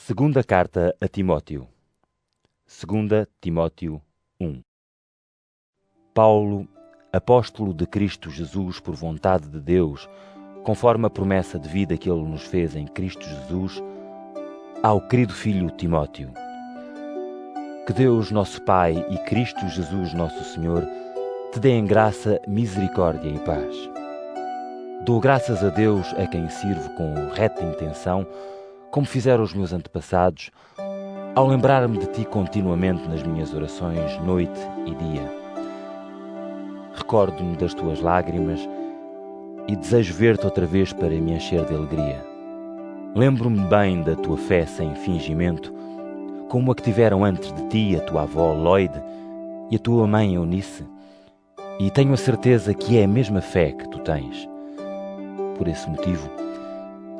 Segunda carta a Timóteo. 2 Timóteo 1. Paulo, apóstolo de Cristo Jesus por vontade de Deus, conforme a promessa de vida que Ele nos fez em Cristo Jesus, ao querido filho Timóteo. Que Deus, nosso Pai, e Cristo Jesus, nosso Senhor, te dêem graça, misericórdia e paz. Dou graças a Deus a quem sirvo com reta intenção, como fizeram os meus antepassados, ao lembrar-me de ti continuamente nas minhas orações, noite e dia. Recordo-me das tuas lágrimas e desejo ver-te outra vez para me encher de alegria. Lembro-me bem da tua fé sem fingimento, como a que tiveram antes de ti a tua avó Lloyd e a tua mãe Eunice, e tenho a certeza que é a mesma fé que tu tens. Por esse motivo,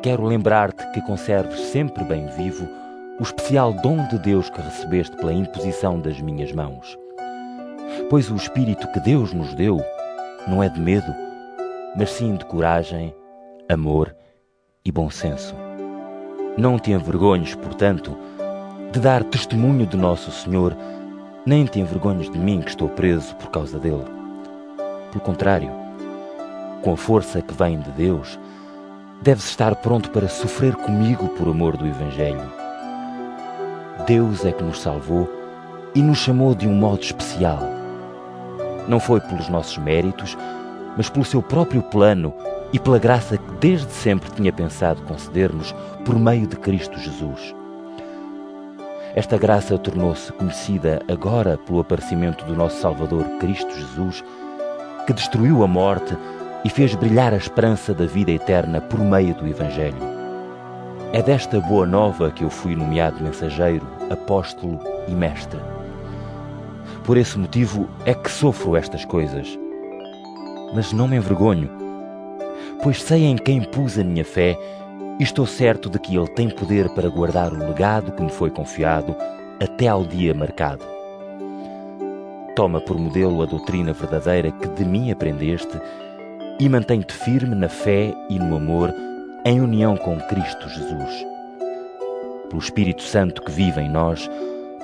quero lembrar-te que conserves sempre bem vivo o especial dom de Deus que recebeste pela imposição das minhas mãos. Pois o Espírito que Deus nos deu não é de medo, mas sim de coragem, amor e bom senso. Não te envergonhes, portanto, de dar testemunho de Nosso Senhor, nem te envergonhes de mim que estou preso por causa dele. Pelo contrário, com a força que vem de Deus, deves estar pronto para sofrer comigo por amor do Evangelho. Deus é que nos salvou e nos chamou de um modo especial. Não foi pelos nossos méritos, mas pelo seu próprio plano e pela graça que desde sempre tinha pensado conceder-nos por meio de Cristo Jesus. Esta graça tornou-se conhecida agora pelo aparecimento do nosso Salvador Cristo Jesus, que destruiu a morte e fez brilhar a esperança da vida eterna por meio do Evangelho. É desta boa nova que eu fui nomeado mensageiro, apóstolo e mestre. Por esse motivo é que sofro estas coisas. Mas não me envergonho, pois sei em quem pus a minha fé e estou certo de que Ele tem poder para guardar o legado que me foi confiado até ao dia marcado. Toma por modelo a doutrina verdadeira que de mim aprendeste e mantém-te firme na fé e no amor, em união com Cristo Jesus. Pelo Espírito Santo que vive em nós,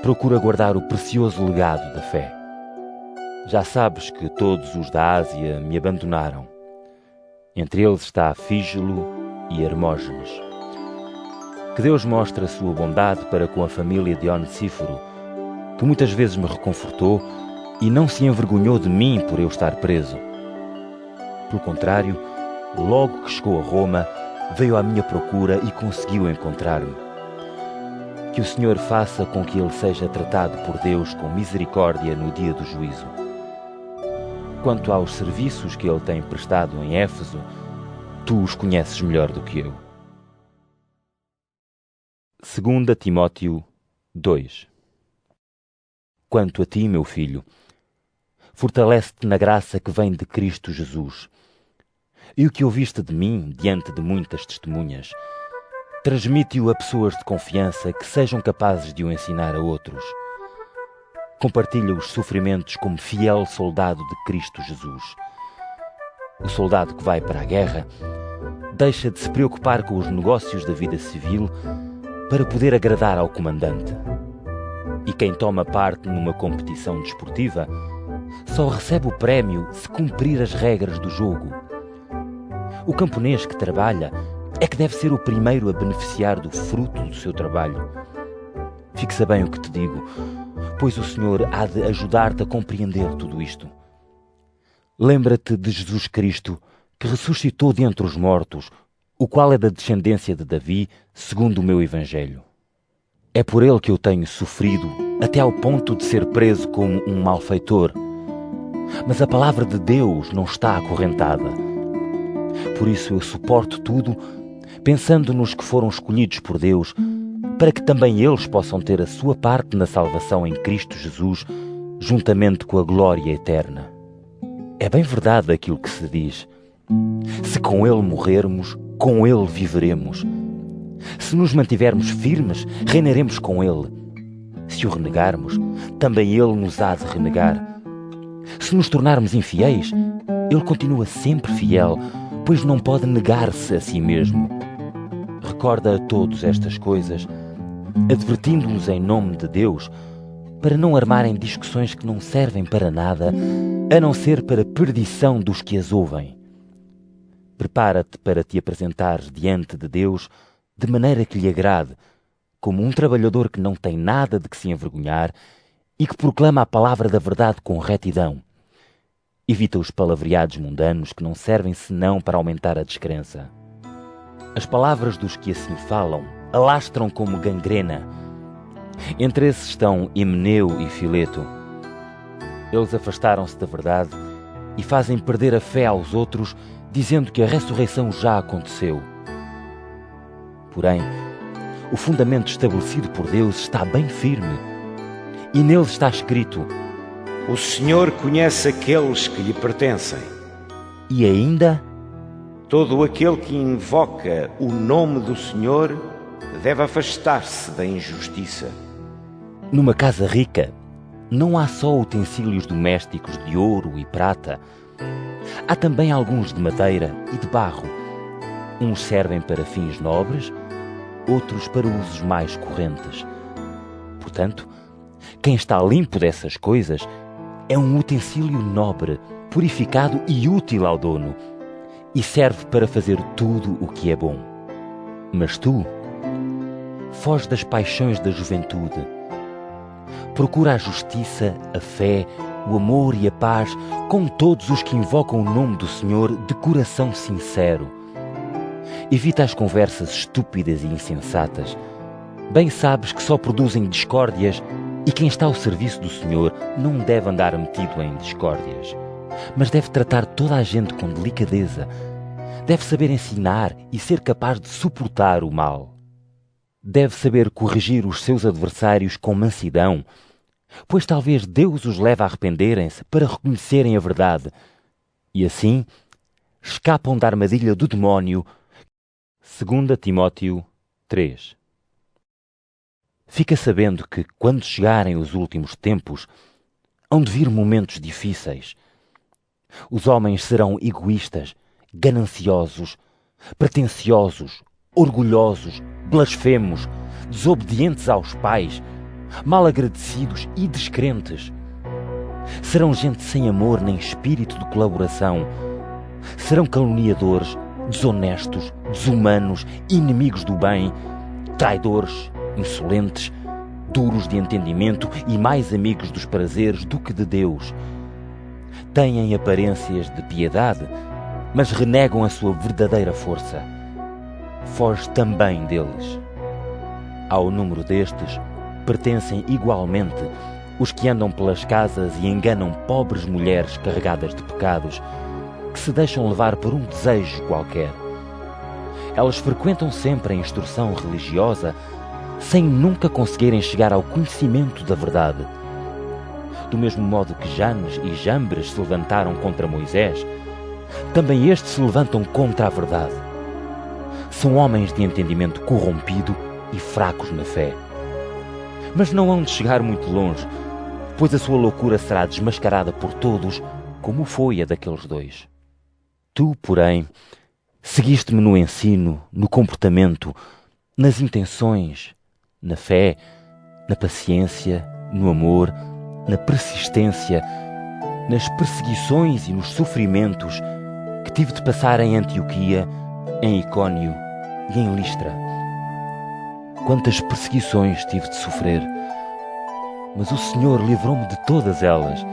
procura guardar o precioso legado da fé. Já sabes que todos os da Ásia me abandonaram. Entre eles está Fígelo e Hermógenes. Que Deus mostre a sua bondade para com a família de Onesíforo, que muitas vezes me reconfortou e não se envergonhou de mim por eu estar preso. Pelo contrário, logo que chegou a Roma, veio à minha procura e conseguiu encontrar-me. Que o Senhor faça com que ele seja tratado por Deus com misericórdia no dia do juízo. Quanto aos serviços que ele tem prestado em Éfeso, tu os conheces melhor do que eu. 2 Timóteo 2. Quanto a ti, meu filho, fortalece-te na graça que vem de Cristo Jesus. E o que ouviste de mim, diante de muitas testemunhas, transmite-o a pessoas de confiança que sejam capazes de o ensinar a outros. Compartilha os sofrimentos como fiel soldado de Cristo Jesus. O soldado que vai para a guerra deixa de se preocupar com os negócios da vida civil para poder agradar ao comandante. E quem toma parte numa competição desportiva só recebe o prémio se cumprir as regras do jogo. O camponês que trabalha é que deve ser o primeiro a beneficiar do fruto do seu trabalho. Fixa bem o que te digo, pois o Senhor há de ajudar-te a compreender tudo isto. Lembra-te de Jesus Cristo, que ressuscitou dentre os mortos, o qual é da descendência de Davi, segundo o meu Evangelho. É por ele que eu tenho sofrido, até ao ponto de ser preso como um malfeitor. Mas a palavra de Deus não está acorrentada. Por isso eu suporto tudo, pensando nos que foram escolhidos por Deus, para que também eles possam ter a sua parte na salvação em Cristo Jesus, juntamente com a glória eterna. É bem verdade aquilo que se diz: se com Ele morrermos, com Ele viveremos. Se nos mantivermos firmes, reinaremos com Ele. Se o renegarmos, também Ele nos há de renegar. Se nos tornarmos infiéis, Ele continua sempre fiel, pois não pode negar-se a si mesmo. Recorda a todos estas coisas advertindo-nos em nome de Deus para não armarem discussões que não servem para nada, a não ser para a perdição dos que as ouvem. Prepara-te para te apresentares diante de Deus de maneira que lhe agrade, como um trabalhador que não tem nada de que se envergonhar e que proclama a palavra da verdade com retidão. Evita os palavreados mundanos que não servem senão para aumentar a descrença. As palavras dos que assim falam alastram como gangrena. Entre esses estão Himeneu e Fileto. Eles afastaram-se da verdade e fazem perder a fé aos outros, dizendo que a ressurreição já aconteceu. Porém, o fundamento estabelecido por Deus está bem firme, e nele está escrito: O Senhor conhece aqueles que lhe pertencem. E ainda, todo aquele que invoca o nome do Senhor deve afastar-se da injustiça. numa casa rica, não há só utensílios domésticos de ouro e prata. Há também alguns de madeira e de barro. Uns servem para fins nobres, outros para usos mais correntes. Portanto, quem está limpo dessas coisas é um utensílio nobre, purificado e útil ao dono, e serve para fazer tudo o que é bom. Mas tu, foge das paixões da juventude. Procura a justiça, a fé, o amor e a paz com todos os que invocam o nome do Senhor de coração sincero. Evita as conversas estúpidas e insensatas. Bem sabes que só produzem discórdias, e quem está ao serviço do Senhor não deve andar metido em discórdias, mas deve tratar toda a gente com delicadeza. Deve saber ensinar e ser capaz de suportar o mal. Deve saber corrigir os seus adversários com mansidão, pois talvez Deus os leve a arrependerem-se para reconhecerem a verdade, e assim escapam da armadilha do demónio. 2 Timóteo 3. Fica sabendo que, quando chegarem os últimos tempos, hão de vir momentos difíceis. Os homens serão egoístas, gananciosos, pretensiosos, orgulhosos, blasfemos, desobedientes aos pais, mal-agradecidos e descrentes. Serão gente sem amor nem espírito de colaboração. Serão caluniadores, desonestos, desumanos, inimigos do bem, traidores, insolentes, duros de entendimento e mais amigos dos prazeres do que de Deus. Têm aparências de piedade, mas renegam a sua verdadeira força. Foge também deles. Ao número destes pertencem igualmente os que andam pelas casas e enganam pobres mulheres carregadas de pecados, que se deixam levar por um desejo qualquer. Elas frequentam sempre a instrução religiosa, sem nunca conseguirem chegar ao conhecimento da verdade. Do mesmo modo que Janes e Jambres se levantaram contra Moisés, também estes se levantam contra a verdade. São homens de entendimento corrompido e fracos na fé. Mas não hão de chegar muito longe, pois a sua loucura será desmascarada por todos, como foi a daqueles dois. Tu, porém, seguiste-me no ensino, no comportamento, nas intenções, na fé, na paciência, no amor, na persistência, nas perseguições e nos sofrimentos que tive de passar em Antioquia, em Icónio e em Listra. Quantas perseguições tive de sofrer, mas o Senhor livrou-me de todas elas,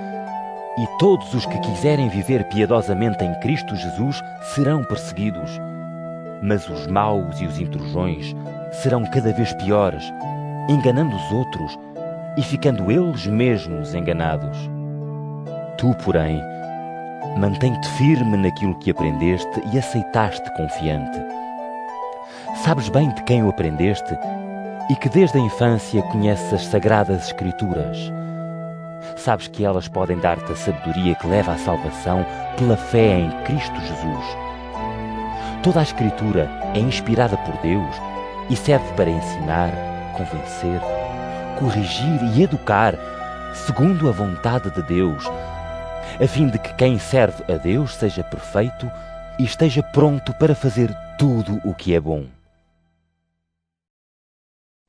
e todos os que quiserem viver piedosamente em Cristo Jesus serão perseguidos. Mas os maus e os intrusões serão cada vez piores, enganando os outros e ficando eles mesmos enganados. Tu, porém, mantém-te firme naquilo que aprendeste e aceitaste confiante. Sabes bem de quem o aprendeste e que desde a infância conheces as Sagradas Escrituras. Sabes que elas podem dar-te a sabedoria que leva à salvação pela fé em Cristo Jesus. Toda a Escritura é inspirada por Deus e serve para ensinar, convencer, corrigir e educar segundo a vontade de Deus, a fim de que quem serve a Deus seja perfeito e esteja pronto para fazer tudo o que é bom.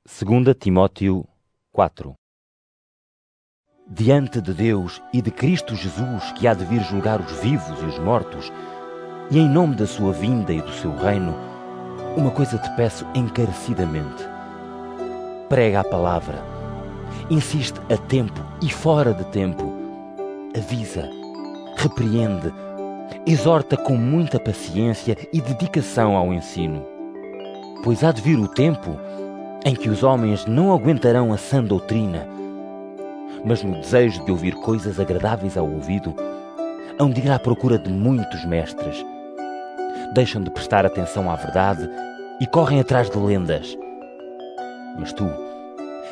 2 Timóteo 4. Diante de Deus e de Cristo Jesus, que há de vir julgar os vivos e os mortos, e em nome da sua vinda e do seu reino, uma coisa te peço encarecidamente. Prega a palavra, insiste a tempo e fora de tempo, avisa, repreende, exorta com muita paciência e dedicação ao ensino. Pois há de vir o tempo em que os homens não aguentarão a sã doutrina, mas no desejo de ouvir coisas agradáveis ao ouvido, hão de ir à procura de muitos mestres. Deixam de prestar atenção à verdade e correm atrás de lendas. Mas tu,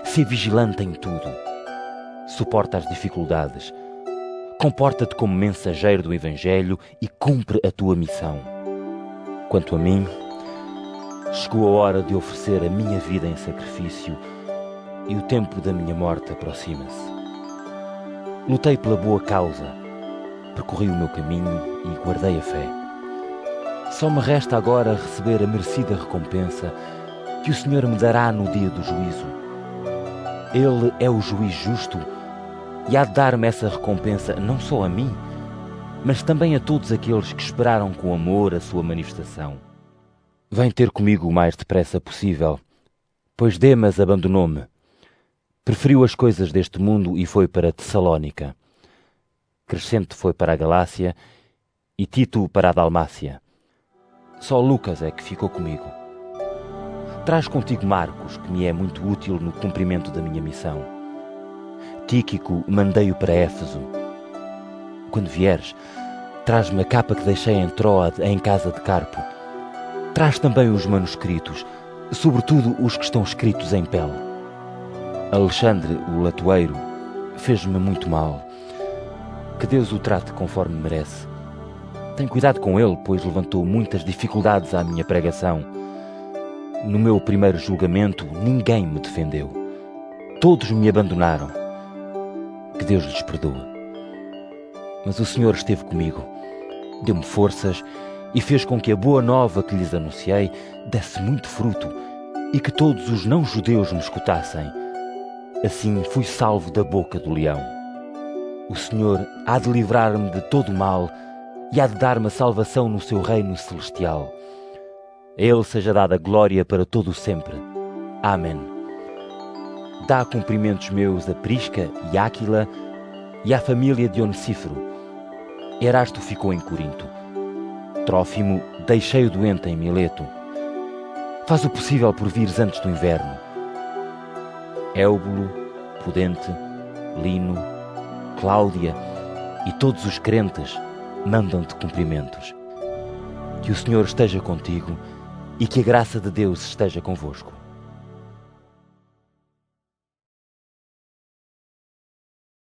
sê vigilante em tudo. Suporta as dificuldades. Comporta-te como mensageiro do Evangelho e cumpre a tua missão. Quanto a mim, chegou a hora de oferecer a minha vida em sacrifício e o tempo da minha morte aproxima-se. Lutei pela boa causa, percorri o meu caminho e guardei a fé. Só me resta agora receber a merecida recompensa que o Senhor me dará no dia do juízo. Ele é o juiz justo e há de dar-me essa recompensa não só a mim, mas também a todos aqueles que esperaram com amor a sua manifestação. Vem ter comigo o mais depressa possível, pois Demas abandonou-me. Preferiu as coisas deste mundo e foi para Tessalónica. Crescente foi para a Galácia e Tito para a Dalmácia. Só Lucas é que ficou comigo. Traz contigo Marcos, que me é muito útil no cumprimento da minha missão. Tíquico mandei-o para Éfeso. Quando vieres, traz-me a capa que deixei em Troade, em casa de Carpo. Traz também os manuscritos, sobretudo os que estão escritos em pele. Alexandre, o latoeiro, fez-me muito mal. Que Deus o trate conforme merece. Tenho cuidado com ele, pois levantou muitas dificuldades à minha pregação. No meu primeiro julgamento, ninguém me defendeu. Todos me abandonaram. Que Deus lhes perdoe. Mas o Senhor esteve comigo, deu-me forças e fez com que a boa nova que lhes anunciei desse muito fruto e que todos os não-judeus me escutassem. Assim fui salvo da boca do leão. O Senhor há de livrar-me de todo o mal e há de dar-me a salvação no seu reino celestial. A Ele seja dada glória para todo o sempre. Amém. Dá cumprimentos meus a Prisca e Áquila e à família de Onesíforo. Erasto ficou em Corinto. Trófimo deixei-o doente em Mileto. Faz o possível por vires antes do inverno. Éubulo, Pudente, Lino, Cláudia e todos os crentes mandam-te cumprimentos. Que o Senhor esteja contigo e que a graça de Deus esteja convosco.